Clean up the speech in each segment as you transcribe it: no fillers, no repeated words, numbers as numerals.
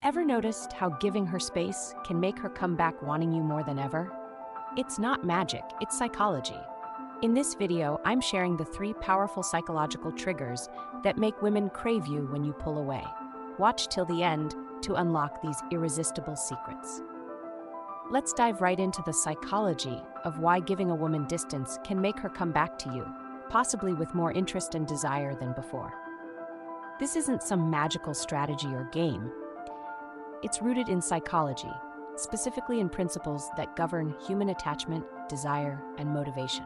Ever noticed how giving her space can make her come back wanting you more than ever? It's not magic, it's psychology. In this video, I'm sharing the 3 powerful psychological triggers that make women crave you when you pull away. Watch till the end to unlock these irresistible secrets. Let's dive right into the psychology of why giving a woman distance can make her come back to you, possibly with more interest and desire than before. This isn't some magical strategy or game. It's rooted in psychology, specifically in principles that govern human attachment, desire, and motivation.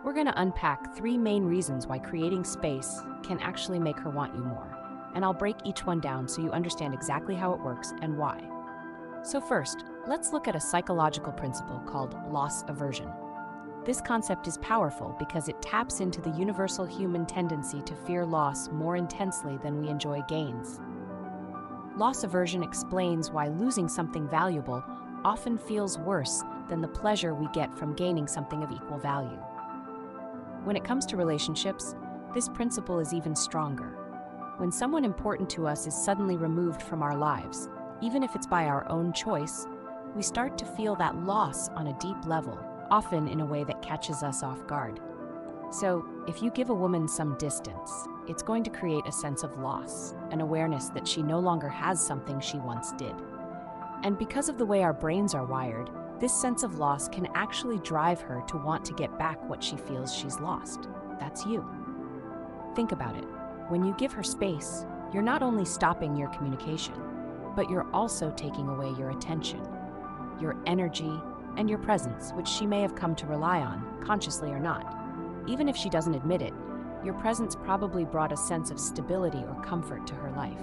We're going to unpack 3 main reasons why creating space can actually make her want you more, and I'll break each one down so you understand exactly how it works and why. So first, let's look at a psychological principle called loss aversion. This concept is powerful because it taps into the universal human tendency to fear loss more intensely than we enjoy gains. Loss aversion explains why losing something valuable often feels worse than the pleasure we get from gaining something of equal value. When it comes to relationships, this principle is even stronger. When someone important to us is suddenly removed from our lives, even if it's by our own choice, we start to feel that loss on a deep level, often in a way that catches us off guard. So, if you give a woman some distance, it's going to create a sense of loss, an awareness that she no longer has something she once did. And because of the way our brains are wired, this sense of loss can actually drive her to want to get back what she feels she's lost. That's you. Think about it. When you give her space, you're not only stopping your communication, but you're also taking away your attention, your energy, and your presence, which she may have come to rely on, consciously or not. Even if she doesn't admit it, your presence probably brought a sense of stability or comfort to her life.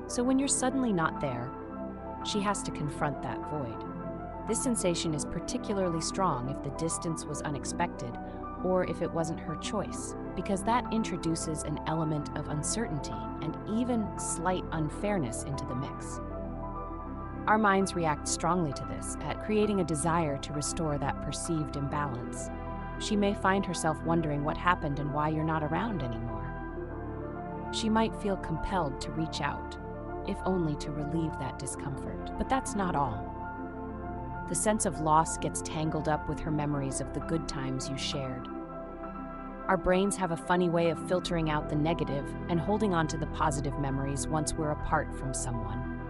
So when you're suddenly not there, she has to confront that void. This sensation is particularly strong if the distance was unexpected or if it wasn't her choice, because that introduces an element of uncertainty and even slight unfairness into the mix. Our minds react strongly to this, at creating a desire to restore that perceived imbalance. She may find herself wondering what happened and why you're not around anymore. She might feel compelled to reach out, if only to relieve that discomfort. But that's not all. The sense of loss gets tangled up with her memories of the good times you shared. Our brains have a funny way of filtering out the negative and holding on to the positive memories once we're apart from someone.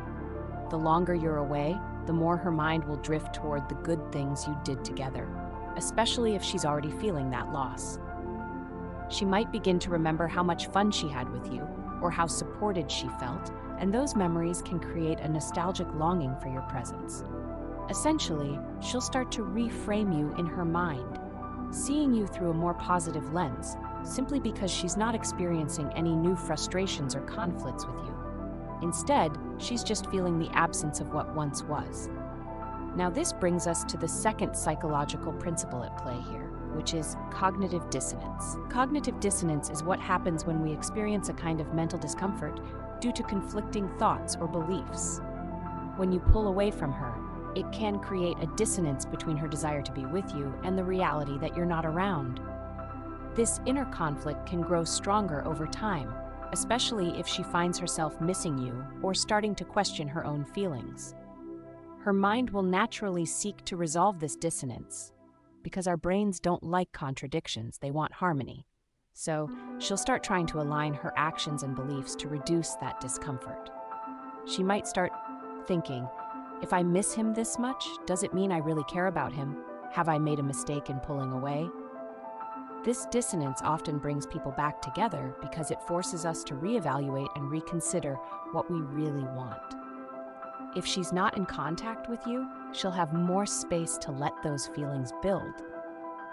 The longer you're away, the more her mind will drift toward the good things you did together, especially if she's already feeling that loss. She might begin to remember how much fun she had with you, or how supported she felt, and those memories can create a nostalgic longing for your presence. Essentially, she'll start to reframe you in her mind, seeing you through a more positive lens, simply because she's not experiencing any new frustrations or conflicts with you. Instead, she's just feeling the absence of what once was. Now, this brings us to the second psychological principle at play here, which is cognitive dissonance. Cognitive dissonance is what happens when we experience a kind of mental discomfort due to conflicting thoughts or beliefs. When you pull away from her, it can create a dissonance between her desire to be with you and the reality that you're not around. This inner conflict can grow stronger over time, especially if she finds herself missing you or starting to question her own feelings. Her mind will naturally seek to resolve this dissonance, because our brains don't like contradictions, they want harmony. So she'll start trying to align her actions and beliefs to reduce that discomfort. She might start thinking, if I miss him this much, does it mean I really care about him? Have I made a mistake in pulling away? This dissonance often brings people back together because it forces us to reevaluate and reconsider what we really want. If she's not in contact with you, she'll have more space to let those feelings build,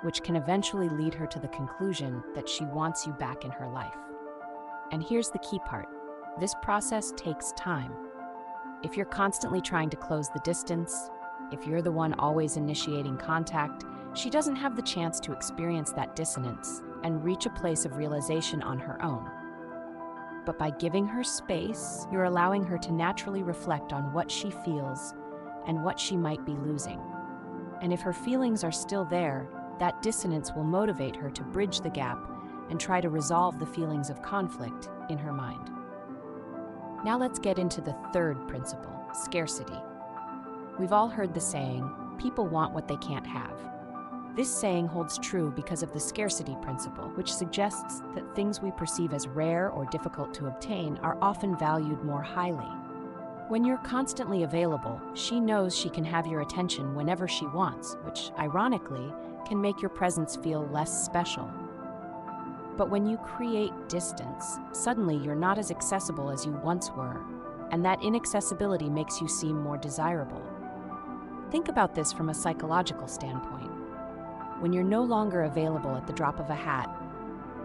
which can eventually lead her to the conclusion that she wants you back in her life. And here's the key part. This process takes time. If you're constantly trying to close the distance, if you're the one always initiating contact, she doesn't have the chance to experience that dissonance and reach a place of realization on her own. But by giving her space, you're allowing her to naturally reflect on what she feels and what she might be losing. And if her feelings are still there, that dissonance will motivate her to bridge the gap and try to resolve the feelings of conflict in her mind. Now let's get into the third principle, scarcity. We've all heard the saying, people want what they can't have. This saying holds true because of the scarcity principle, which suggests that things we perceive as rare or difficult to obtain are often valued more highly. When you're constantly available, she knows she can have your attention whenever she wants, which, ironically, can make your presence feel less special. But when you create distance, suddenly you're not as accessible as you once were, and that inaccessibility makes you seem more desirable. Think about this from a psychological standpoint. When you're no longer available at the drop of a hat,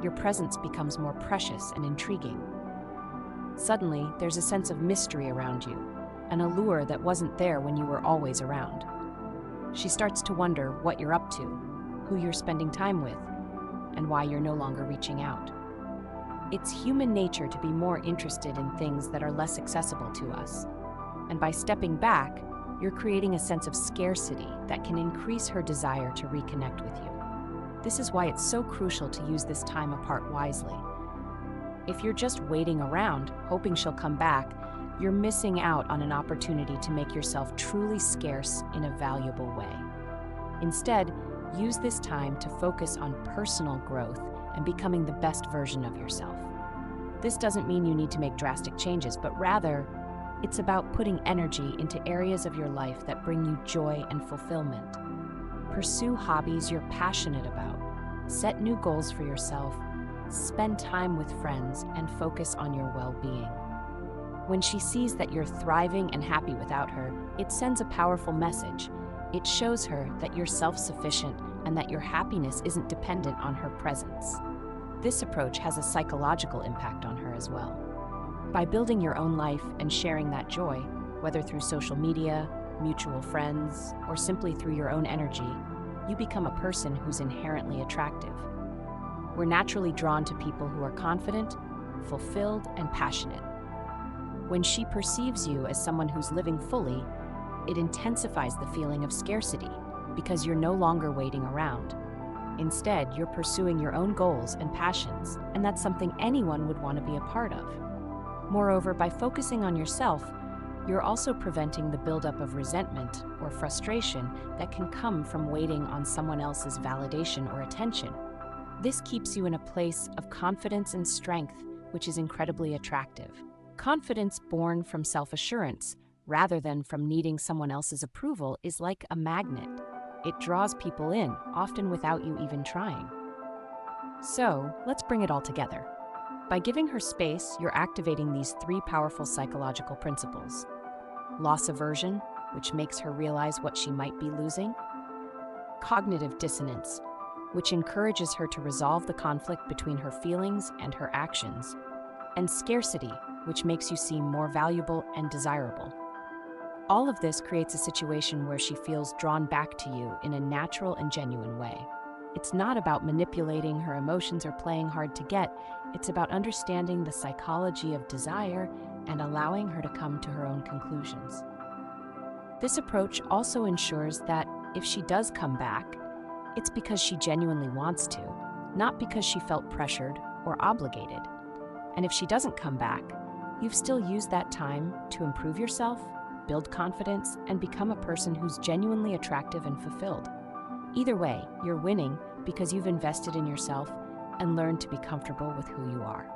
your presence becomes more precious and intriguing. Suddenly, there's a sense of mystery around you, an allure that wasn't there when you were always around. She starts to wonder what you're up to, who you're spending time with, and why you're no longer reaching out. It's human nature to be more interested in things that are less accessible to us. And by stepping back, you're creating a sense of scarcity that can increase her desire to reconnect with you. This is why it's so crucial to use this time apart wisely. If you're just waiting around, hoping she'll come back, you're missing out on an opportunity to make yourself truly scarce in a valuable way. Instead, use this time to focus on personal growth and becoming the best version of yourself. This doesn't mean you need to make drastic changes, but rather, it's about putting energy into areas of your life that bring you joy and fulfillment. Pursue hobbies you're passionate about, set new goals for yourself, spend time with friends, and focus on your well-being. When she sees that you're thriving and happy without her, it sends a powerful message. It shows her that you're self-sufficient and that your happiness isn't dependent on her presence. This approach has a psychological impact on her as well. By building your own life and sharing that joy, whether through social media, mutual friends, or simply through your own energy, you become a person who's inherently attractive. We're naturally drawn to people who are confident, fulfilled, and passionate. When she perceives you as someone who's living fully, it intensifies the feeling of scarcity because you're no longer waiting around. Instead, you're pursuing your own goals and passions, and that's something anyone would want to be a part of. Moreover, by focusing on yourself, you're also preventing the buildup of resentment or frustration that can come from waiting on someone else's validation or attention. This keeps you in a place of confidence and strength, which is incredibly attractive. Confidence born from self-assurance, rather than from needing someone else's approval, is like a magnet. It draws people in, often without you even trying. So, let's bring it all together. By giving her space, you're activating these three powerful psychological principles. Loss aversion, which makes her realize what she might be losing. Cognitive dissonance, which encourages her to resolve the conflict between her feelings and her actions. And scarcity, which makes you seem more valuable and desirable. All of this creates a situation where she feels drawn back to you in a natural and genuine way. It's not about manipulating her emotions or playing hard to get. It's about understanding the psychology of desire and allowing her to come to her own conclusions. This approach also ensures that if she does come back, it's because she genuinely wants to, not because she felt pressured or obligated. And if she doesn't come back, you've still used that time to improve yourself, build confidence, and become a person who's genuinely attractive and fulfilled. Either way, you're winning because you've invested in yourself and learned to be comfortable with who you are.